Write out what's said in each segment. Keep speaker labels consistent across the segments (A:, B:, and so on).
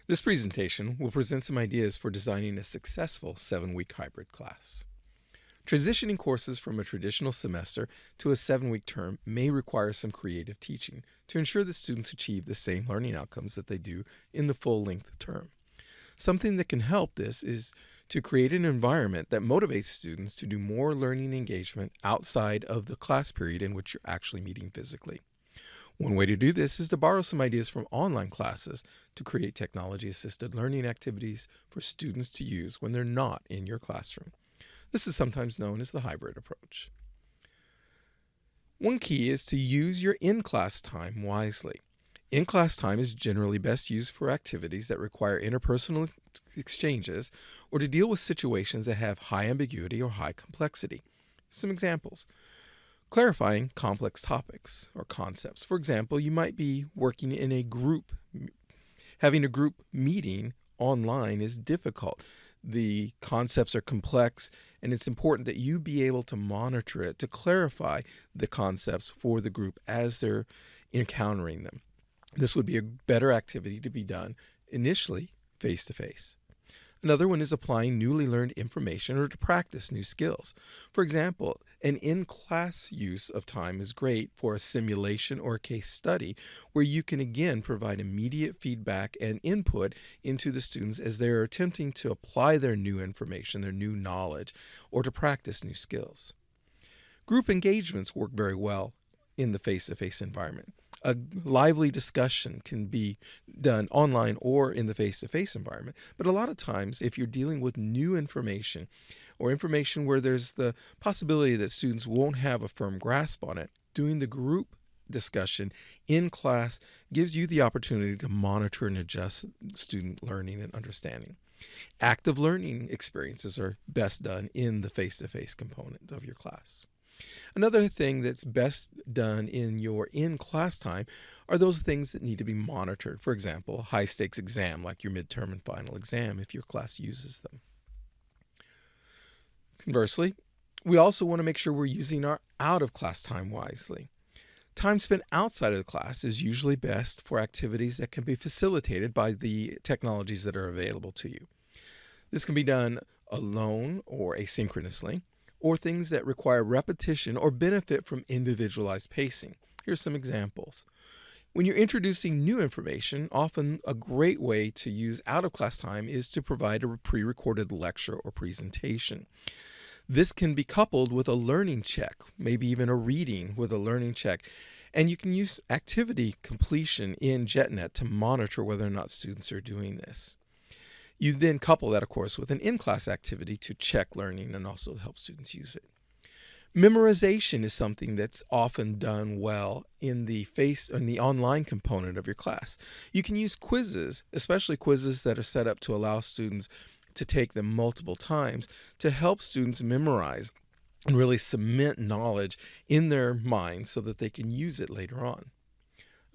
A: This presentation will present some ideas for designing a successful 7-week hybrid class. Transitioning courses from a traditional semester to a 7-week term may require some creative teaching to ensure that students achieve the same learning outcomes that they do in the full-length term. Something that can help this is to create an environment that motivates students to do more learning engagement outside of the class period in which you're actually meeting physically. One way to do this is to borrow some ideas from online classes to create technology-assisted learning activities for students to use when they're not in your classroom. This is sometimes known as the hybrid approach. One key is to use your in-class time wisely. In-class time is generally best used for activities that require interpersonal exchanges or to deal with situations that have high ambiguity or high complexity. Some examples. Clarifying complex topics or concepts. For example, you might be working in a group. Having a group meeting online is difficult. The concepts are complex, and it's important that you be able to monitor it to clarify the concepts for the group as they're encountering them. This would be a better activity to be done initially face-to-face. Another one is applying newly learned information or to practice new skills. For example, an in-class use of time is great for a simulation or a case study where you can again provide immediate feedback and input into the students as they're attempting to apply their new information, their new knowledge, or to practice new skills. Group engagements work very well in the face-to-face environment. A lively discussion can be done online or in the face-to-face environment, but a lot of times if you're dealing with new information or information where there's the possibility that students won't have a firm grasp on it, doing the group discussion in class gives you the opportunity to monitor and adjust student learning and understanding. Active learning experiences are best done in the face-to-face component of your class. Another thing that's best done in your in-class time are those things that need to be monitored. For example, a high-stakes exam like your midterm and final exam if your class uses them. Conversely, we also want to make sure we're using our out-of-class time wisely. Time spent outside of the class is usually best for activities that can be facilitated by the technologies that are available to you. This can be done alone or asynchronously, or things that require repetition or benefit from individualized pacing. Here's some examples. When you're introducing new information, often a great way to use out-of-class time is to provide a pre-recorded lecture or presentation. This can be coupled with a learning check, maybe even a reading with a learning check. And you can use activity completion in JetNet to monitor whether or not students are doing this. You then couple that, of course, with an in-class activity to check learning and also help students use it. Memorization is something that's often done well in the online component of your class. You can use quizzes, especially quizzes that are set up to allow students to take them multiple times to help students memorize and really cement knowledge in their minds so that they can use it later on.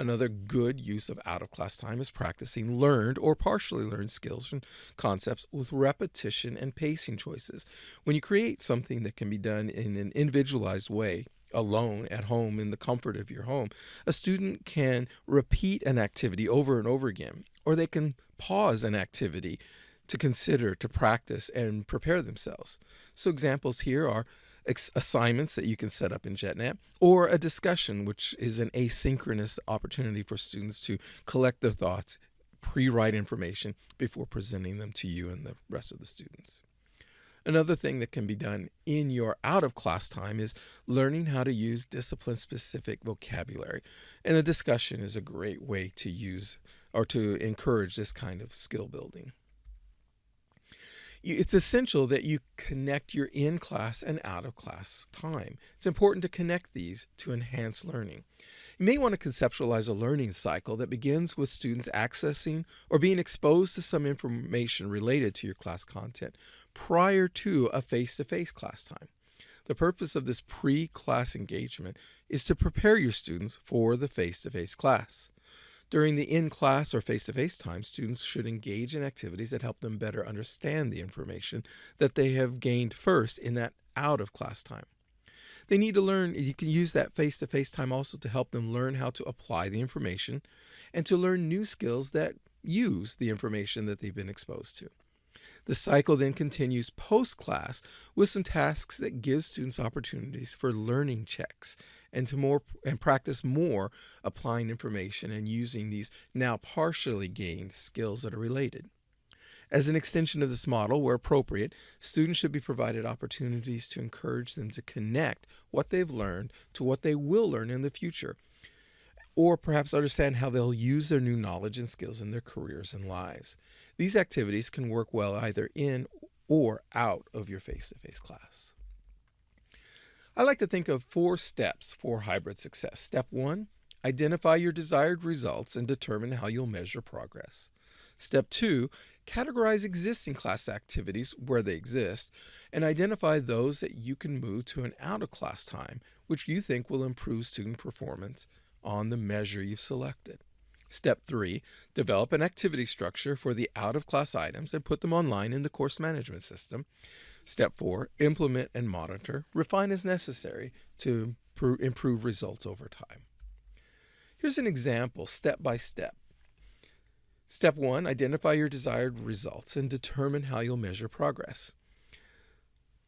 A: Another good use of out-of-class time is practicing learned or partially learned skills and concepts with repetition and pacing choices. When you create something that can be done in an individualized way, alone at home in the comfort of your home, a student can repeat an activity over and over again, or they can pause an activity to consider, to practice, and prepare themselves. So examples here are assignments that you can set up in JetNet, or a discussion, which is an asynchronous opportunity for students to collect their thoughts, pre-write information before presenting them to you and the rest of the students. Another thing that can be done in your out-of-class time is learning how to use discipline-specific vocabulary. And a discussion is a great way to use or to encourage this kind of skill building. It's essential that you connect your in-class and out-of-class time. It's important to connect these to enhance learning. You may want to conceptualize a learning cycle that begins with students accessing or being exposed to some information related to your class content prior to a face-to-face class time. The purpose of this pre-class engagement is to prepare your students for the face-to-face class. During the in-class or face-to-face time, students should engage in activities that help them better understand the information that they have gained first in that out-of-class time. They need to learn, you can use that face-to-face time also to help them learn how to apply the information and to learn new skills that use the information that they've been exposed to. The cycle then continues post-class with some tasks that give students opportunities for learning checks and practice more applying information and using these now partially gained skills that are related. As an extension of this model, where appropriate, students should be provided opportunities to encourage them to connect what they've learned to what they will learn in the future, or perhaps understand how they'll use their new knowledge and skills in their careers and lives. These activities can work well either in or out of your face-to-face class. I like to think of 4 steps for hybrid success. Step 1, identify your desired results and determine how you'll measure progress. Step 2, categorize existing class activities where they exist and identify those that you can move to an out-of-class time, which you think will improve student performance on the measure you've selected. Step 3, develop an activity structure for the out-of-class items and put them online in the course management system. Step 4, implement and monitor, refine as necessary to improve results over time. Here's an example, step by step. Step 1, identify your desired results and determine how you'll measure progress.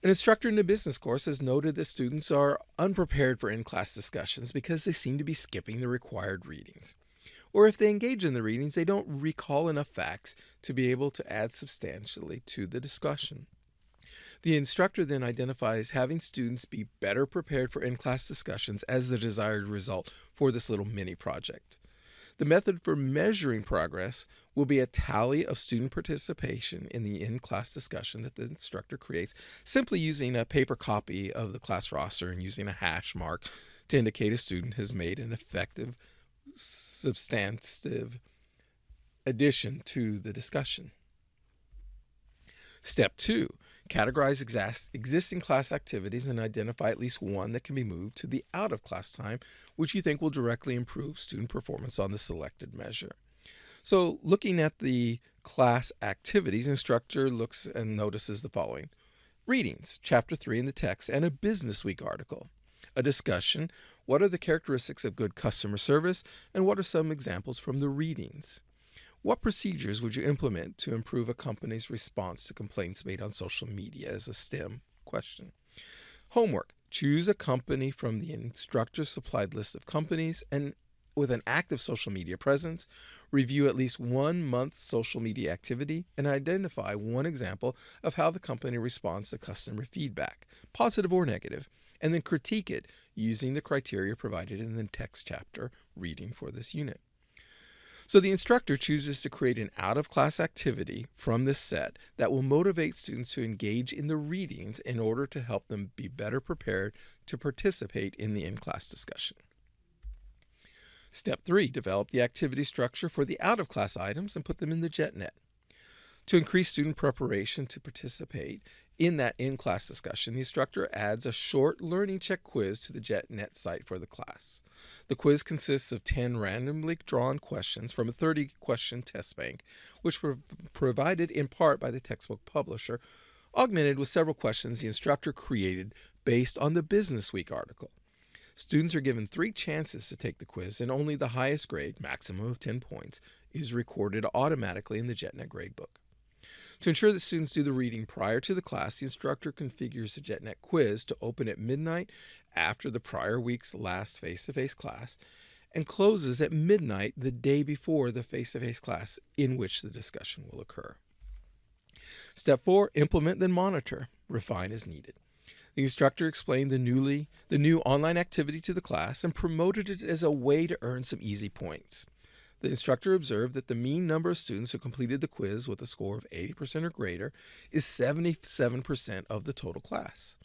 A: An instructor in the business course has noted that students are unprepared for in-class discussions because they seem to be skipping the required readings. Or if they engage in the readings, they don't recall enough facts to be able to add substantially to the discussion. The instructor then identifies having students be better prepared for in-class discussions as the desired result for this little mini project. The method for measuring progress will be a tally of student participation in the in-class discussion that the instructor creates, simply using a paper copy of the class roster and using a hash mark to indicate a student has made an effective, substantive addition to the discussion. Step 2, categorize existing class activities and identify at least one that can be moved to the out-of-class time, which you think will directly improve student performance on the selected measure. So looking at the class activities, instructor looks and notices the following: readings, chapter 3 in the text, and a Business Week article. A discussion, what are the characteristics of good customer service, and what are some examples from the readings? What procedures would you implement to improve a company's response to complaints made on social media as a STEM question? Homework, choose a company from the instructor's supplied list of companies and with an active social media presence, review at least 1 month social media activity, and identify one example of how the company responds to customer feedback, positive or negative, and then critique it using the criteria provided in the text chapter reading for this unit. So the instructor chooses to create an out-of-class activity from this set that will motivate students to engage in the readings in order to help them be better prepared to participate in the in-class discussion. Step 3, develop the activity structure for the out-of-class items and put them in the JetNet. To increase student preparation to participate in that in-class discussion, the instructor adds a short learning check quiz to the JetNet site for the class. The quiz consists of 10 randomly drawn questions from a 30-question test bank, which were provided in part by the textbook publisher, augmented with several questions the instructor created based on the Business Week article. Students are given 3 chances to take the quiz, and only the highest grade, maximum of 10 points, is recorded automatically in the JetNet gradebook. To ensure that students do the reading prior to the class, the instructor configures the JetNet quiz to open at midnight after the prior week's last face-to-face class and closes at midnight the day before the face-to-face class in which the discussion will occur. Step 4, implement then monitor, refine as needed. The instructor explained the new online activity to the class and promoted it as a way to earn some easy points. The instructor observed that the mean number of students who completed the quiz with a score of 80% or greater is 77% of the total class.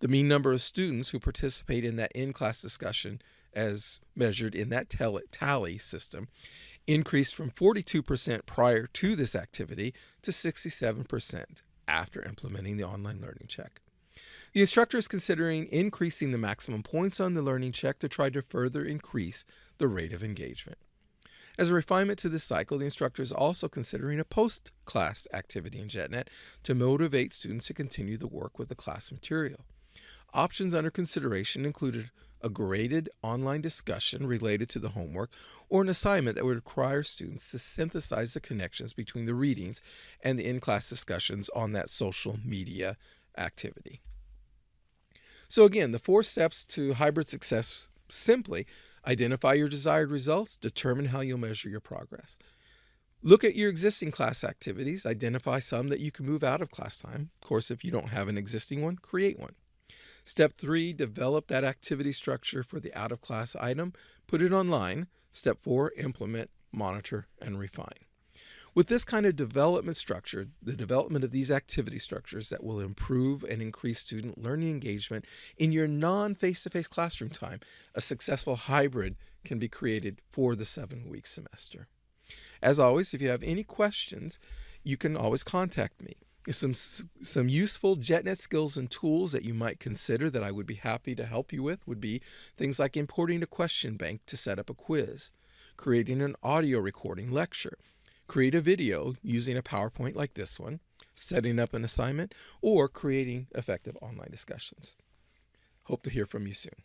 A: The mean number of students who participate in that in-class discussion, as measured in that tally system, increased from 42% prior to this activity to 67% after implementing the online learning check. The instructor is considering increasing the maximum points on the learning check to try to further increase the rate of engagement. As a refinement to this cycle, the instructor is also considering a post-class activity in JetNet to motivate students to continue the work with the class material. Options under consideration included a graded online discussion related to the homework or an assignment that would require students to synthesize the connections between the readings and the in-class discussions on that social media activity. So again, the 4 steps to hybrid success: simply identify your desired results, determine how you'll measure your progress. Look at your existing class activities, identify some that you can move out of class time. Of course, if you don't have an existing one, create one. Step 3, develop that activity structure for the out-of-class item, put it online. Step 4, implement, monitor, and refine. With this kind of development structure, the development of these activity structures that will improve and increase student learning engagement in your non-face-to-face classroom time, a successful hybrid can be created for the 7-week semester. As always, if you have any questions, you can always contact me. Some useful JetNet skills and tools that you might consider that I would be happy to help you with would be things like importing a question bank to set up a quiz, creating an audio recording lecture, create a video using a PowerPoint like this one, setting up an assignment, or creating effective online discussions. Hope to hear from you soon.